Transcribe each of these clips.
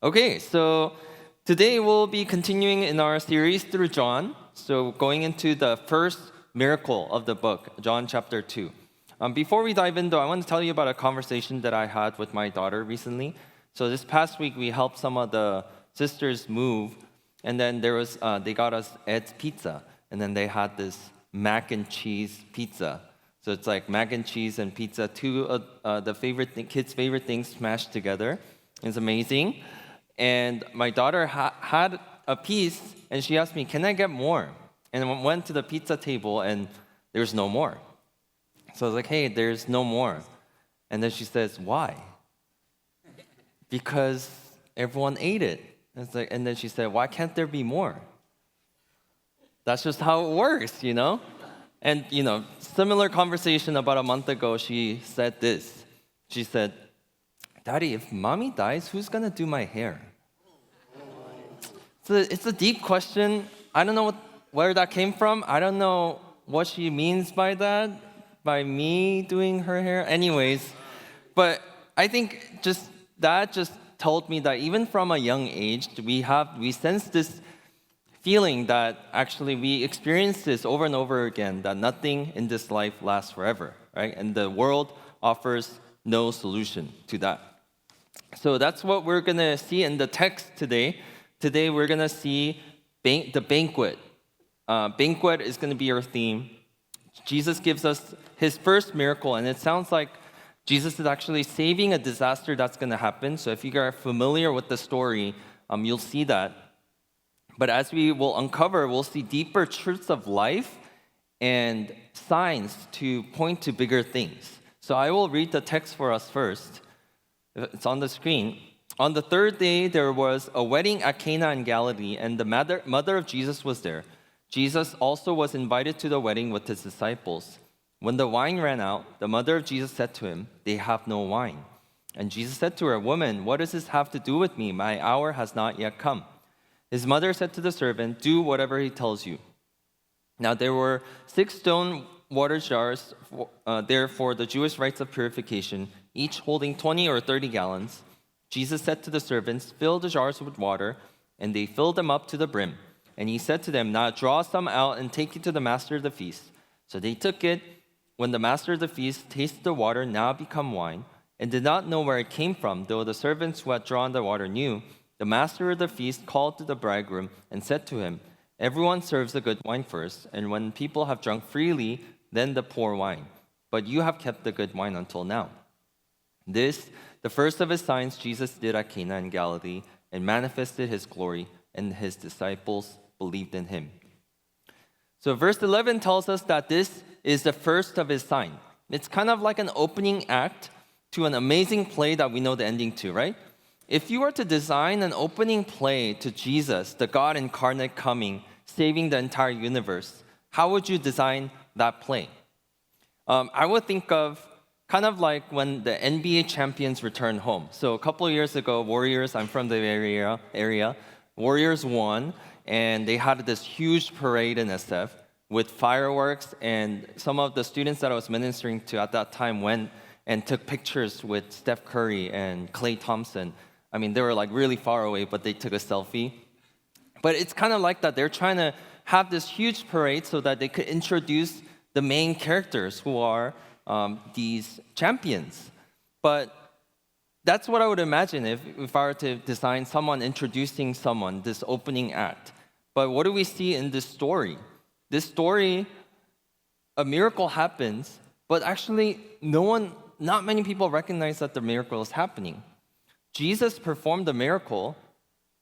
Okay, so today we'll be continuing in our series through John. So going into the first miracle of the book, John chapter 2. Before we dive in, though, I want to tell you about a conversation that I had with my daughter recently. So this past week, we helped some of the sisters move, and then they got us Ed's Pizza, and then they had this mac and cheese pizza. So it's like mac and cheese and pizza, two of the kids' favorite things smashed together. It's amazing. And my daughter had a piece, and she asked me, "Can I get more?" And I went to the pizza table, and there's no more. So I was like, "Hey, there's no more." And then she says, "Why?" "Because everyone ate it." And then she said, "Why can't there be more?" That's just how it works, you know? And, similar conversation about a month ago, she said this. She said, "Daddy, if mommy dies, who's gonna do my hair?" So it's a deep question. I don't know where that came from. I don't know what she means by that, by me doing her hair. Anyways, but I think that just told me that even from a young age, we sense this feeling that actually we experience this over and over again, that nothing in this life lasts forever, right? And the world offers no solution to that. So that's what we're going to see in the text today. Today we're going to see the banquet. Banquet is going to be our theme. Jesus gives us his first miracle, and it sounds like Jesus is actually saving a disaster that's going to happen. So if you are familiar with the story, you'll see that. But as we will uncover, we'll see deeper truths of life and signs to point to bigger things. So I will read the text for us first. It's on the screen. On the third day, there was a wedding at Cana in Galilee, and the mother of Jesus was there. Jesus also was invited to the wedding with his disciples. When the wine ran out, the mother of Jesus said to him, "They have no wine." And Jesus said to her, "Woman, what does this have to do with me? My hour has not yet come." His mother said to the servant, "Do whatever he tells you." Now there were 6 stone water jars there for the Jewish rites of purification, each holding 20 or 30 gallons. Jesus said to the servants, "Fill the jars with water," and they filled them up to the brim. And he said to them, "Now draw some out and take it to the master of the feast." So they took it. When the master of the feast tasted the water now become wine, and did not know where it came from, though the servants who had drawn the water knew, the master of the feast called to the bridegroom and said to him, "Everyone serves the good wine first, and when people have drunk freely, then the poor wine. But you have kept the good wine until now." This, the first of his signs Jesus did at Cana in Galilee, and manifested his glory, and his disciples believed in him. So verse 11 tells us that this is the first of his sign. It's kind of like an opening act to an amazing play that we know the ending to, right? If you were to design an opening play to Jesus, the God incarnate coming, saving the entire universe, how would you design that play? I would think of kind of like when the NBA champions return home. So a couple of years ago, Warriors, I'm from the area, Warriors won, and they had this huge parade in SF with fireworks, and some of the students that I was ministering to at that time went and took pictures with Steph Curry and Klay Thompson. I mean, they were like really far away, but they took a selfie. But it's kind of like that. They're trying to have this huge parade so that they could introduce the main characters who are these champions. But that's what I would imagine if I were to design someone introducing someone, this opening act. But what do we see in this story? This story, a miracle happens, but actually not many people recognize that the miracle is happening. Jesus performed the miracle,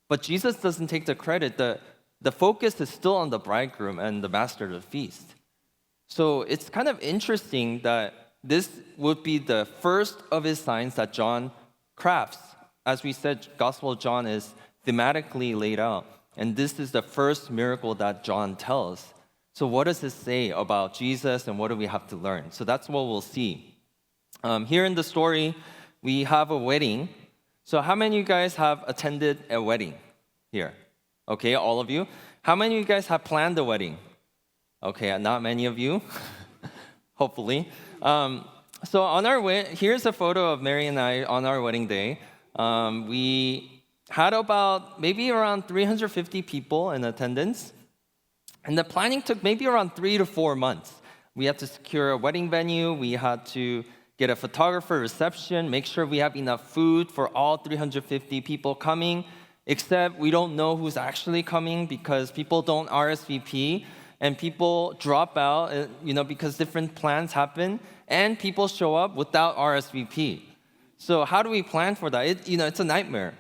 but Jesus doesn't take the credit. The focus is still on the bridegroom and the master of the feast. So it's kind of interesting that this would be the first of his signs that John crafts. As we said, Gospel of John is thematically laid out, and this is the first miracle that John tells. So what does this say about Jesus, and what do we have to learn? So that's what we'll see. Here in the story, we have a wedding. So how many of you guys have attended a wedding here? Okay, all of you. How many of you guys have planned a wedding? Okay, not many of you, hopefully. So on our here's a photo of Mary and I on our wedding day. We had about maybe around 350 people in attendance. And the planning took maybe around 3 to 4 months. We had to secure a wedding venue, we had to get a photographer, reception, make sure we have enough food for all 350 people coming, except we don't know who's actually coming because people don't RSVP and people drop out, because different plans happen and people show up without RSVP. So how do we plan for that? It's a nightmare.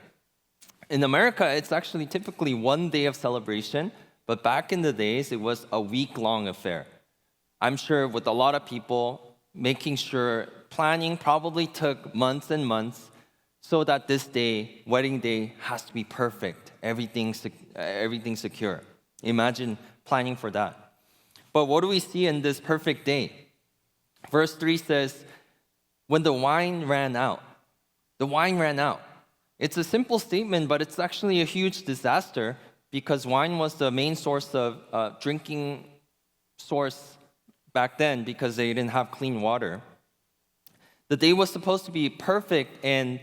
In America, it's actually typically one day of celebration, but back in the days, it was a week-long affair. I'm sure with a lot of people, making sure planning probably took months and months so that this day, wedding day, has to be perfect. Everything secure. Imagine planning for that. But what do we see in this perfect day? Verse 3 says, when the wine ran out. The wine ran out. It's a simple statement, but it's actually a huge disaster because wine was the main source of drinking source back then because they didn't have clean water. The day was supposed to be perfect, and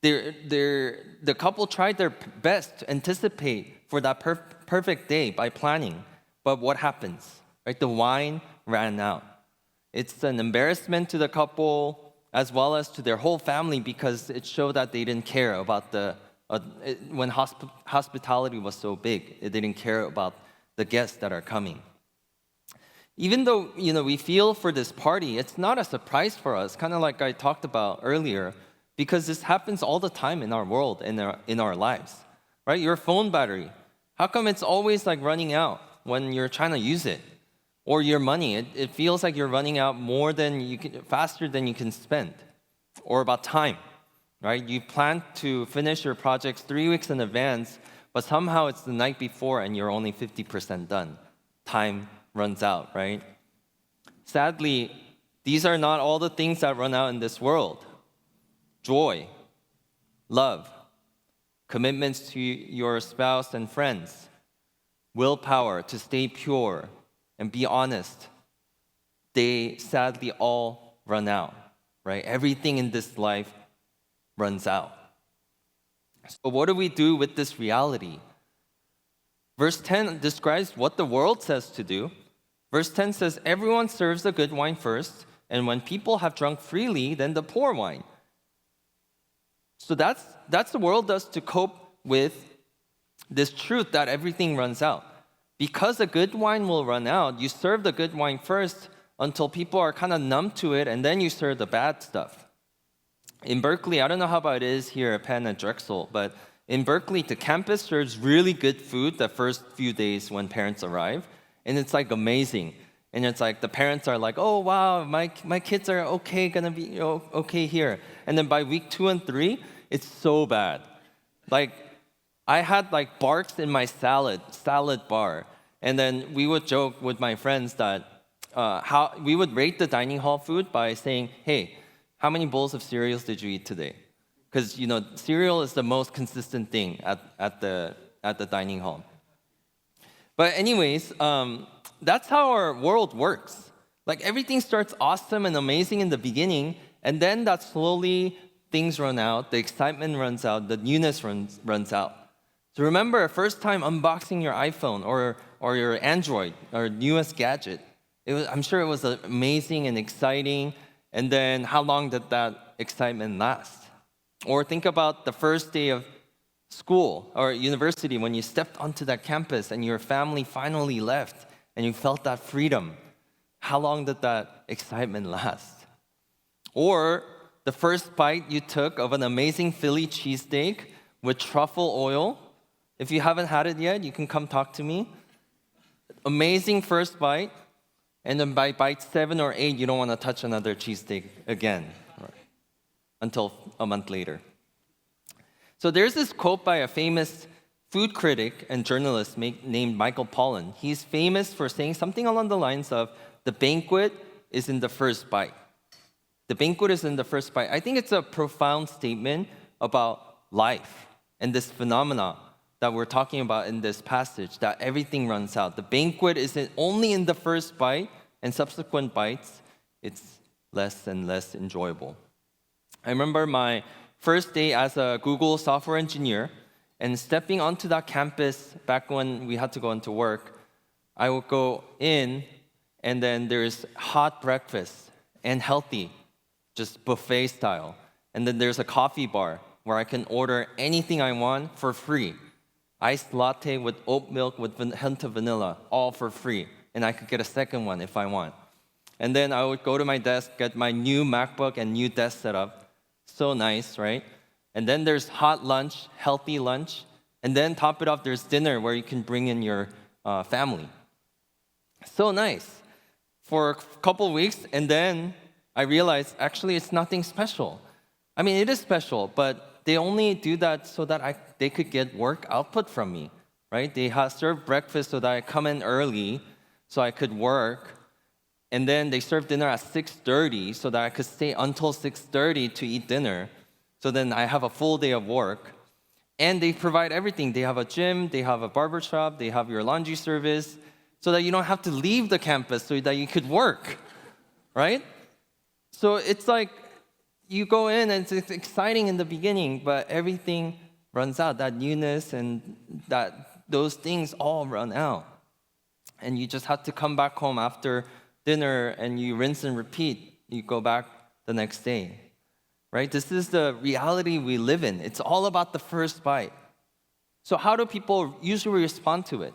the couple tried their best to anticipate for that perfect day by planning. But what happens? Right? The wine ran out. It's an embarrassment to the couple as well as to their whole family because it showed that they didn't care about when hospitality was so big. They didn't care about the guests that are coming. Even though we feel for this party, it's not a surprise for us, kind of like I talked about earlier, because this happens all the time in our world, in our lives, right? Your phone battery, how come it's always like running out when you're trying to use it? Or your money, it feels like you're running out faster than you can spend. Or about time, right? You plan to finish your projects 3 weeks in advance, but somehow it's the night before and you're only 50% done. Time runs out, right? Sadly, these are not all the things that run out in this world. Joy, love, commitments to your spouse and friends, willpower to stay pure and be honest, they sadly all run out, right? Everything in this life runs out. So what do we do with this reality? Verse 10 describes what the world says to do. Verse 10 says, everyone serves the good wine first, and when people have drunk freely, then the poor wine. So that's the world does to cope with this truth that everything runs out. Because the good wine will run out, you serve the good wine first until people are kind of numb to it, and then you serve the bad stuff. In Berkeley, I don't know how about it is here at Penn and Drexel, but in Berkeley, the campus serves really good food the first few days when parents arrive, and it's like amazing. And it's like the parents are like, oh wow, my kids are gonna be okay here. And then by week 2 and 3, it's so bad. Like, I had like barks in my salad bar. And then we would joke with my friends that how we would rate the dining hall food by saying, hey, how many bowls of cereals did you eat today? Because cereal is the most consistent thing at the dining hall. But anyways, that's how our world works. Like everything starts awesome and amazing in the beginning, and then that slowly things run out, the excitement runs out, the newness runs out. So remember, first time unboxing your iPhone or your Android or newest gadget. I'm sure it was amazing and exciting. And then how long did that excitement last? Or think about the first day of school or university when you stepped onto that campus and your family finally left and you felt that freedom. How long did that excitement last? Or the first bite you took of an amazing Philly cheesesteak with truffle oil. If you haven't had it yet, you can come talk to me. Amazing first bite, and then by bite 7 or 8, you don't want to touch another cheesesteak again, right? Until a month later. So there's this quote by a famous food critic and journalist named Michael Pollan. He's famous for saying something along the lines of, the banquet is in the first bite. The banquet is in the first bite. I think it's a profound statement about life and this phenomena that we're talking about in this passage, that everything runs out. The banquet isn't only in the first bite, and subsequent bites, it's less and less enjoyable. I remember my first day as a Google software engineer, And stepping onto that campus back when we had to go into work, I would go in, and then there's hot breakfast and healthy, just buffet style. And then there's a coffee bar where I can order anything I want for free. Iced latte with oat milk with hint of vanilla, all for free. And I could get a second one if I want. And then I would go to my desk, get my new MacBook and new desk setup. So nice, right? And then there's hot lunch, healthy lunch. And then top it off, there's dinner where you can bring in your family. So nice. For a couple of weeks, and then I realized actually it's nothing special. I mean, it is special, but they only do that so that they could get work output from me, right? They serve breakfast so that I come in early so I could work. And then they serve dinner at 6:30 so that I could stay until 6:30 to eat dinner. So then I have a full day of work. And they provide everything. They have a gym, they have a barber shop, they have your laundry service, so that you don't have to leave the campus so that you could work, right? So it's like you go in and it's exciting in the beginning, but everything runs out. That newness and those things all run out. And you just have to come back home after dinner and you rinse and repeat. You go back the next day, right? This is the reality we live in. It's all about the first bite. So how do people usually respond to it?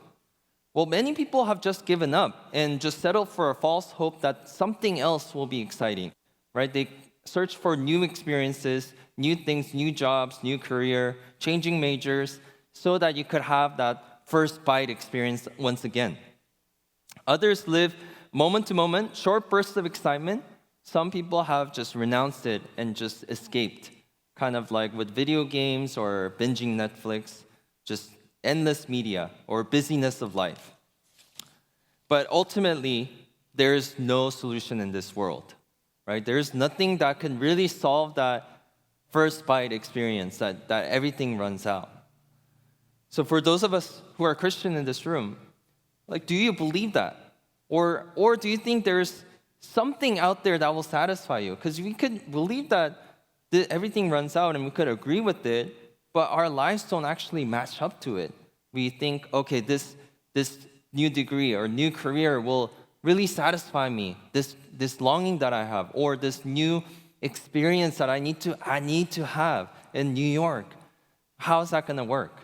Well, many people have just given up and just settled for a false hope that something else will be exciting, right? They search for new experiences, new things, new jobs, new career, changing majors, so that you could have that first bite experience once again. Others live moment to moment, short bursts of excitement. Some people have just renounced it and just escaped, kind of like with video games or binging Netflix, just endless media or busyness of life. But ultimately, there's no solution in this world, right? There's nothing that can really solve that first bite experience, that everything runs out. So for those of us who are Christian in this room, like, do you believe that? Or do you think there's something out there that will satisfy you? Because we could believe that everything runs out and we could agree with it, but our lives don't actually match up to it. We think, okay, this new degree or new career will really satisfy me, this longing that I have, or this new experience that I need to have in New York. How is that going to work,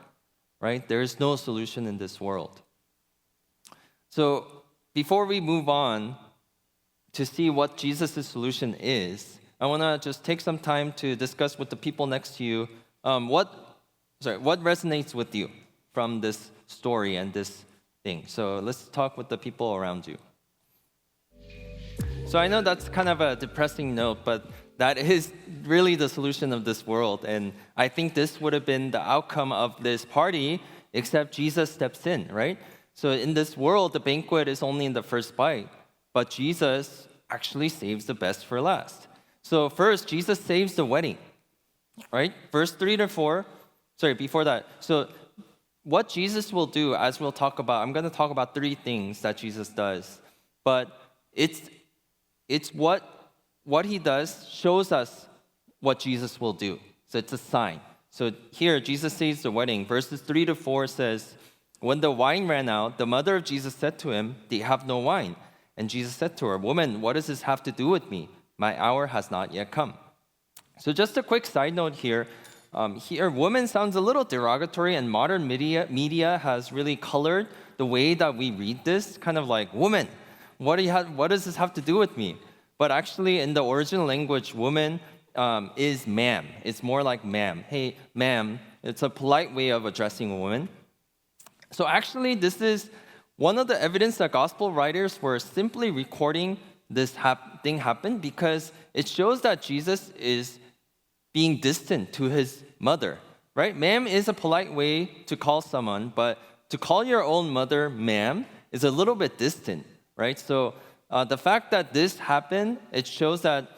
right? There is no solution in this world. So before we move on to see what Jesus' solution is, I want to just take some time to discuss with the people next to you what resonates with you from this story and this thing. So let's talk with the people around you. So I know that's kind of a depressing note, but that is really the solution of this world. And I think this would have been the outcome of this party, except Jesus steps in, right? So in this world, the banquet is only in the first bite, but Jesus actually saves the best for last. So first, Jesus saves the wedding, right? Verse 3-4, before that. So what Jesus will do, as we'll talk about, I'm going to talk about 3 things that Jesus does, but it's what he does shows us what Jesus will do. So it's a sign. So here, Jesus saves the wedding. Verses 3-4 says, when the wine ran out, the mother of Jesus said to him, they have no wine. And Jesus said to her, woman, what does this have to do with me? My hour has not yet come. So just a quick side note here. Here, woman sounds a little derogatory, and modern media has really colored the way that we read this, kind of like, woman, what does this have to do with me? But actually, in the original language, woman is ma'am. It's more like ma'am. Hey, ma'am. It's a polite way of addressing a woman. So actually, this is one of the evidence that gospel writers were simply recording this thing happen because it shows that Jesus is being distant to his mother, right? Ma'am is a polite way to call someone, but to call your own mother ma'am is a little bit distant, right? So the fact that this happened, it shows that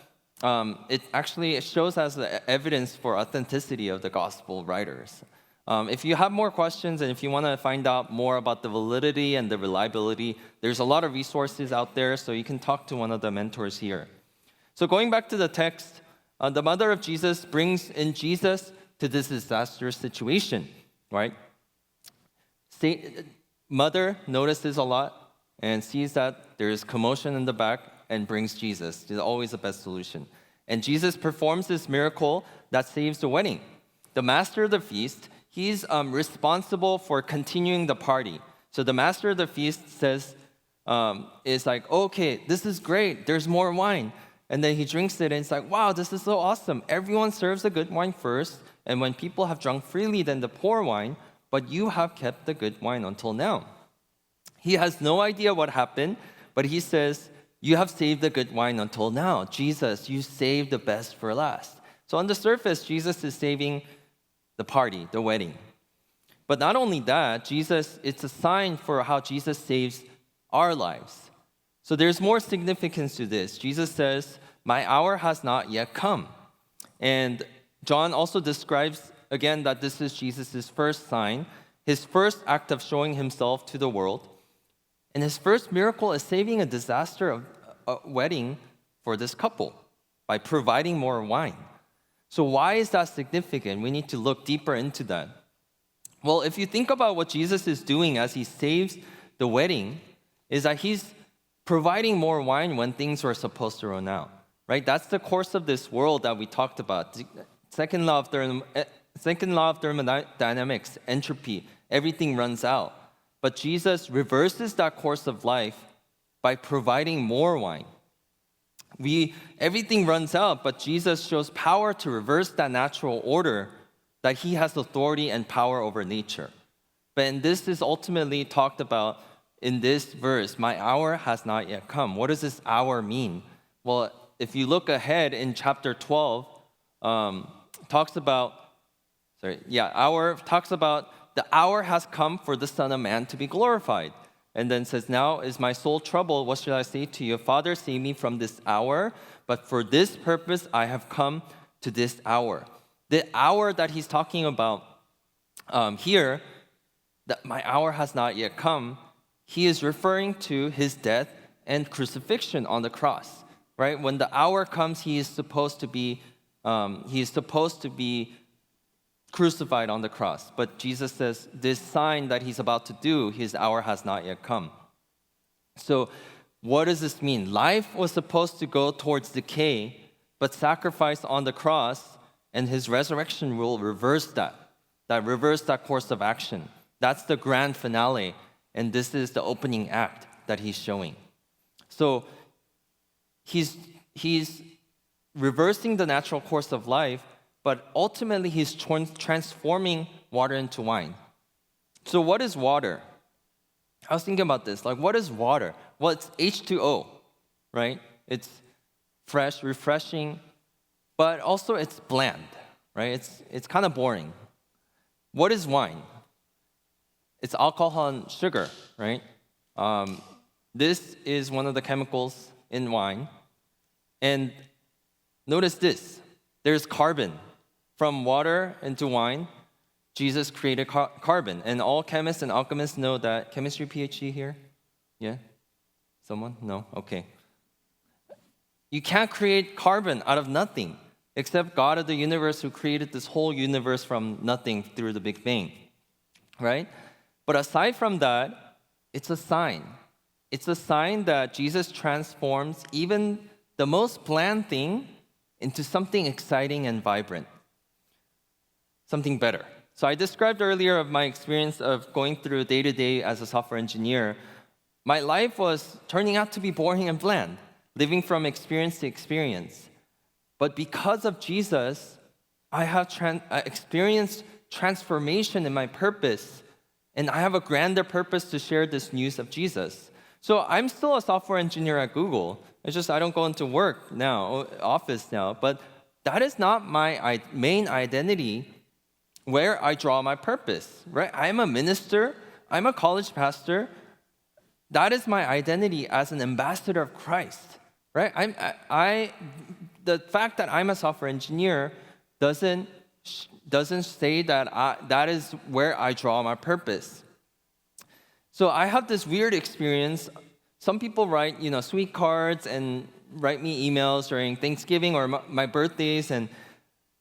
it shows as the evidence for authenticity of the gospel writers. If you have more questions and if you want to find out more about the validity and the reliability, there's a lot of resources out there, so you can talk to one of the mentors here. So going back to the text, the mother of Jesus brings in Jesus to this disastrous situation. right? Mother notices a lot and sees that there is commotion in the back and brings Jesus. It's always the best solution. And Jesus performs this miracle that saves the wedding. The master of the feast, he's responsible for continuing the party. So the master of the feast says, is like, okay, this is great. There's more wine. And then he drinks it and it's like, wow, this is so awesome. Everyone serves the good wine first. And when people have drunk freely, then the poor wine. But you have kept the good wine until now. He has no idea what happened, but he says, you have saved the good wine until now. Jesus, you saved the best for last. So on the surface, Jesus is saving the party, the wedding. But not only that, it's a sign for how Jesus saves our lives. So there's more significance to this. Jesus says, my hour has not yet come. And John also describes again that this is Jesus' first sign, his first act of showing himself to the world. And his first miracle is saving a disaster of a wedding for this couple by providing more wine. So why is that significant? We need to look deeper into that. Well, if you think about what Jesus is doing as he saves the wedding, is that he's providing more wine when things were supposed to run out, right? That's the course of this world that we talked about. Second law of thermodynamics, entropy, everything runs out. But Jesus reverses that course of life by providing more wine. Everything runs out, but Jesus shows power to reverse that natural order, that he has authority and power over nature. And this is ultimately talked about in this verse, my hour has not yet come. What does this hour mean? Well, if you look ahead in chapter 12, talks about the hour has come for the Son of Man to be glorified. And then says, now is my soul troubled. What shall I say to you? Father, save me from this hour. But for this purpose, I have come to this hour. The hour that he's talking about here, that my hour has not yet come, he is referring to his death and crucifixion on the cross, right? When the hour comes, he is supposed to be crucified on the cross. But Jesus says, this sign that he's about to do, his hour has not yet come. So what does this mean? Life was supposed to go towards decay, but sacrifice on the cross and his resurrection will reverse that course of action. That's the grand finale, and this is the opening act that he's showing. So he's reversing the natural course of life, but ultimately he's transforming water into wine. So what is water? I was thinking about this. Like, what is water? Well, it's H2O, right? It's fresh, refreshing, but also it's bland, right? It's kind of boring. What is wine? It's alcohol and sugar, right? This is one of the chemicals in wine. And notice this. There's carbon. From water into wine, Jesus created carbon. And all chemists and alchemists know that. Chemistry PhD here? Yeah? Someone? No? Okay. You can't create carbon out of nothing, except God of the universe who created this whole universe from nothing through the Big Bang, right? But aside from that, it's a sign. It's a sign that Jesus transforms even the most bland thing into something exciting and vibrant, something better. So I described earlier of my experience of going through day-to-day as a software engineer. My life was turning out to be boring and bland, living from experience to experience. But because of Jesus, I have experienced transformation in my purpose, and I have a grander purpose to share this news of Jesus. So I'm still a software engineer at Google. It's just I don't go into work now, office now, but that is not my main identity where I draw my purpose, right? I'm a minister, I'm a college pastor. That is my identity as an ambassador of Christ, right? The fact that I'm a software engineer doesn't say that that is where I draw my purpose. So I have this weird experience. Some people write, sweet cards and write me emails during Thanksgiving or my birthdays, and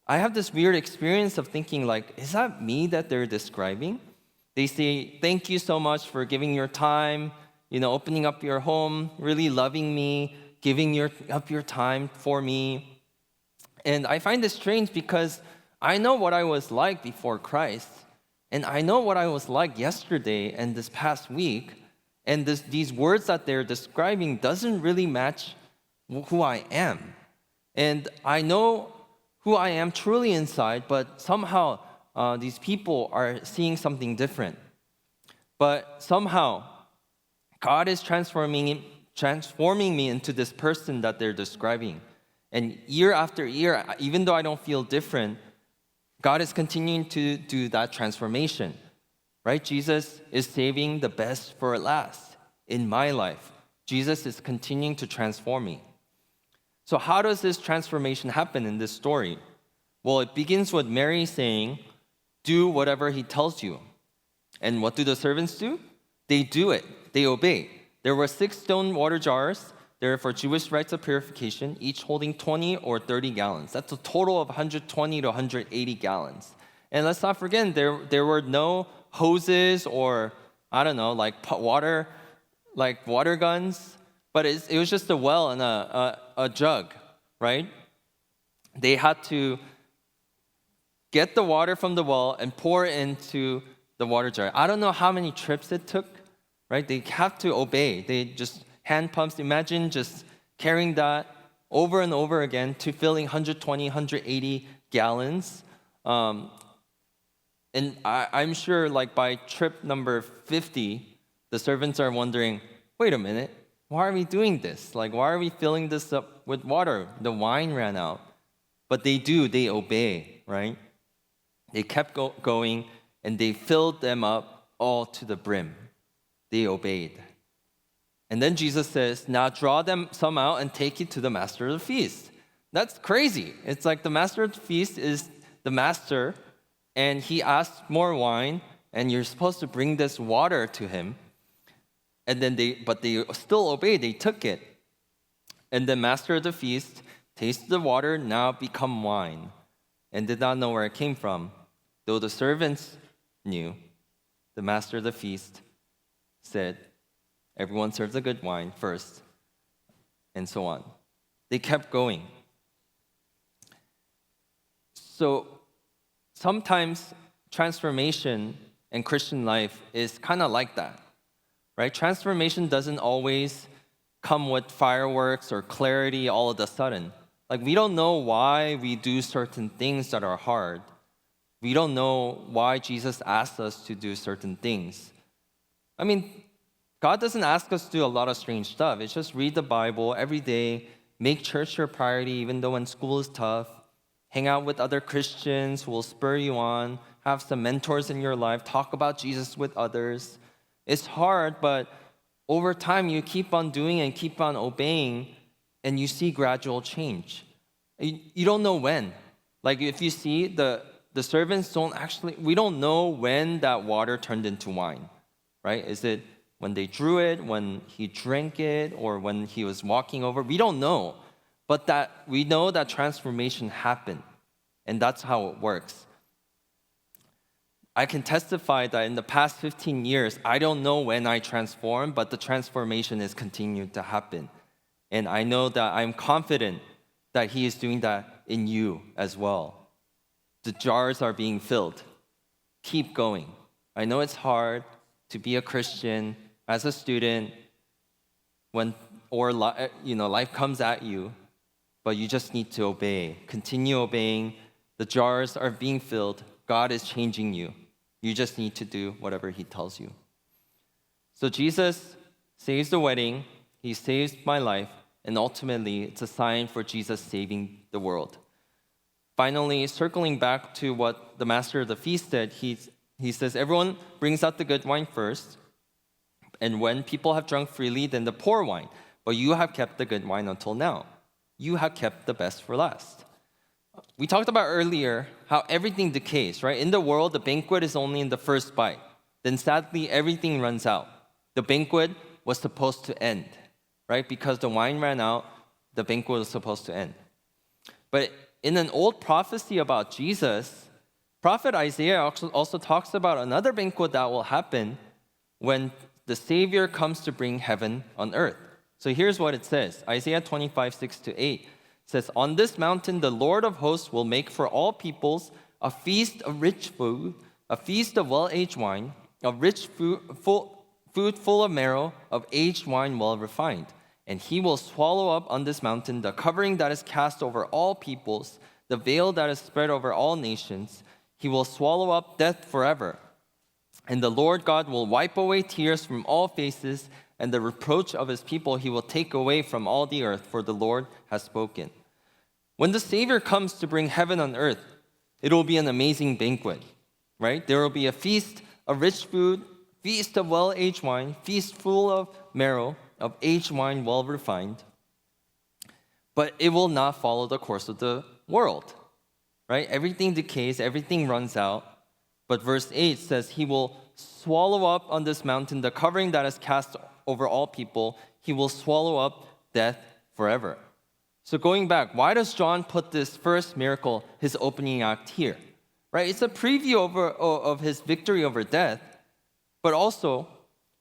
I have this weird experience of thinking like, is that me that they're describing? They say, thank you so much for giving your time, opening up your home, really loving me, giving up your time for me. And I find this strange because I know what I was like before Christ, and I know what I was like yesterday and this past week, and these words that they're describing doesn't really match who I am. And I know who I am truly inside, but somehow these people are seeing something different. But somehow, God is transforming me into this person that they're describing. And year after year, even though I don't feel different, God is continuing to do that transformation, right? Jesus is saving the best for last in my life. Jesus is continuing to transform me. So how does this transformation happen in this story? Well, it begins with Mary saying, do whatever he tells you. And what do the servants do? They do it. They obey. There were 6 stone water jars. They're for Jewish rites of purification, each holding 20 or 30 gallons. That's a total of 120 to 180 gallons. And let's not forget, there were no hoses or, I don't know, like water guns. But it was just a well and a jug, right? They had to get the water from the well and pour it into the water jar. I don't know how many trips it took, right? They have to obey. They just hand pumps. Imagine just carrying that over and over again to filling 120, 180 gallons. And I'm sure like by trip number 50, the servants are wondering, wait a minute, why are we doing this? Like, why are we filling this up with water? The wine ran out. But they obey, right? They kept going, and they filled them up all to the brim. They obeyed. And then Jesus says, now draw them some out and take it to the master of the feast. That's crazy. It's like the master of the feast is the master, and he asked more wine, and you're supposed to bring this water to him. And then they still obeyed. They took it. And the master of the feast tasted the water now become wine, and did not know where it came from. Though the servants knew, the master of the feast said, everyone serves the good wine first, and so on. They kept going. So sometimes transformation in Christian life is kind of like that. Right? Transformation doesn't always come with fireworks or clarity all of a sudden. Like, we don't know why we do certain things that are hard. We don't know why Jesus asked us to do certain things. I mean, God doesn't ask us to do a lot of strange stuff. It's just read the Bible every day, make church your priority even though when school is tough, hang out with other Christians who will spur you on, have some mentors in your life, talk about Jesus with others. It's hard, but over time, you keep on doing and keep on obeying, and you see gradual change. You don't know when. Like, if you see the servants we don't know when that water turned into wine, right? Is it when they drew it, when he drank it, or when he was walking over? We don't know. But that we know that transformation happened, and that's how it works. I can testify that in the past 15 years, I don't know when I transformed, but the transformation is continuing to happen. And I know that I'm confident that he is doing that in you as well. The jars are being filled. Keep going. I know it's hard to be a Christian as a student life comes at you, but you just need to obey. Continue obeying. The jars are being filled. God is changing you. You just need to do whatever he tells you. So Jesus saves the wedding, he saves my life, and ultimately it's a sign for Jesus saving the world. Finally, circling back to what the master of the feast said, he says, everyone brings out the good wine first, and when people have drunk freely, then the poor wine. But you have kept the good wine until now. You have kept the best for last. We talked about earlier how everything decays, right? In the world, the banquet is only in the first bite. Then sadly, everything runs out. The banquet was supposed to end, right? Because the wine ran out, the banquet was supposed to end. But in an old prophecy about Jesus, Prophet Isaiah also talks about another banquet that will happen when the Savior comes to bring heaven on earth. So here's what it says. Isaiah 25, 6-8 says, "On this mountain the Lord of hosts will make for all peoples a feast of rich food, a feast of well-aged wine, of rich food full of marrow, of aged wine well refined. And he will swallow up on this mountain the covering that is cast over all peoples, the veil that is spread over all nations. He will swallow up death forever. And the Lord God will wipe away tears from all faces, and the reproach of his people he will take away from all the earth, for the Lord has spoken." When the Savior comes to bring heaven on earth, it will be an amazing banquet, right? There will be a feast of rich food, feast of well-aged wine, feast full of marrow, of aged wine well refined. But it will not follow the course of the world, right? Everything decays, everything runs out. But verse 8 says, "He will swallow up on this mountain the covering that is cast over all people. He will swallow up death forever." So going back, why does John put this first miracle, his opening act, here? Right? It's a preview of his victory over death. But also,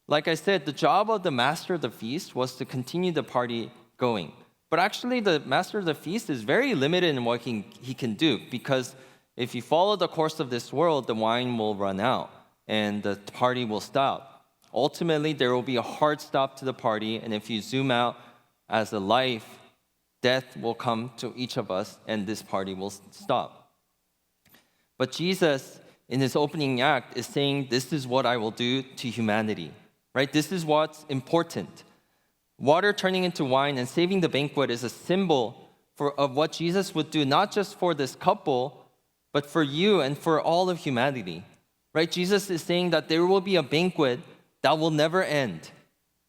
like I said, the job of the master of the feast was to continue the party going. But actually, the master of the feast is very limited in what he can do, because if you follow the course of this world, the wine will run out and the party will stop. Ultimately, there will be a hard stop to the party, and if you zoom out as a life, death will come to each of us and this party will stop. But Jesus, in his opening act, is saying, this is what I will do to humanity, right? This is what's important. Water turning into wine and saving the banquet is a symbol of what Jesus would do, not just for this couple, but for you and for all of humanity, right? Jesus is saying that there will be a banquet that will never end,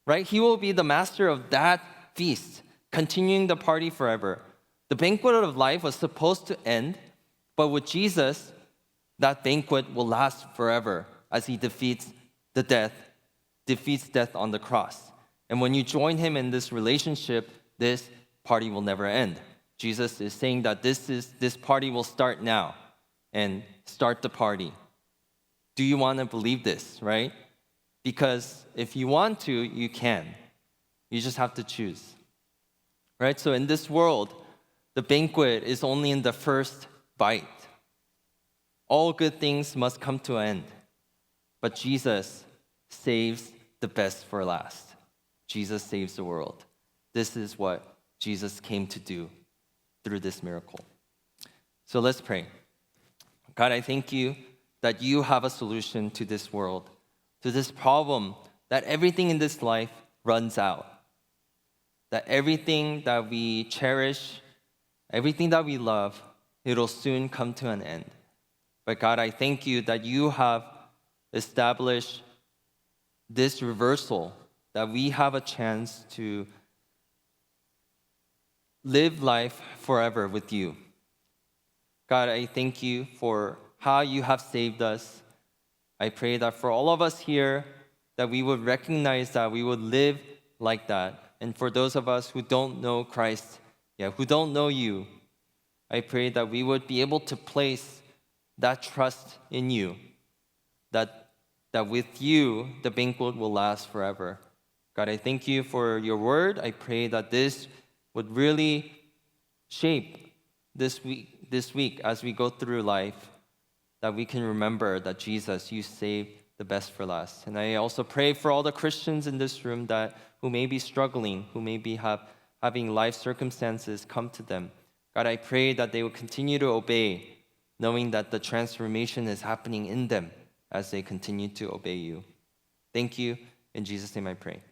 right? He will be the master of that feast, continuing the party forever. The banquet of life was supposed to end, but with Jesus, that banquet will last forever as he defeats death on the cross. And when you join him in this relationship, this party will never end. Jesus is saying that this party will start now and start the party. Do you want to believe this, right? Because if you want to, you can. You just have to choose. Right? So in this world, the banquet is only in the first bite. All good things must come to an end. But Jesus saves the best for last. Jesus saves the world. This is what Jesus came to do through this miracle. So let's pray. God, I thank you that you have a solution to this world, to this problem that everything in this life runs out. That everything that we cherish, everything that we love, it'll soon come to an end. But God, I thank you that you have established this reversal, that we have a chance to live life forever with you. God, I thank you for how you have saved us. I pray that for all of us here, that we would recognize that we would live like that. And for those of us who don't know Christ, who don't know you, I pray that we would be able to place that trust in you, that with you, the banquet will last forever. God, I thank you for your word. I pray that this would really shape this week as we go through life, that we can remember that Jesus, you saved the best for last. And I also pray for all the Christians in this room who may be struggling, who may be having life circumstances come to them. God, I pray that they will continue to obey, knowing that the transformation is happening in them as they continue to obey you. Thank you. In Jesus' name I pray.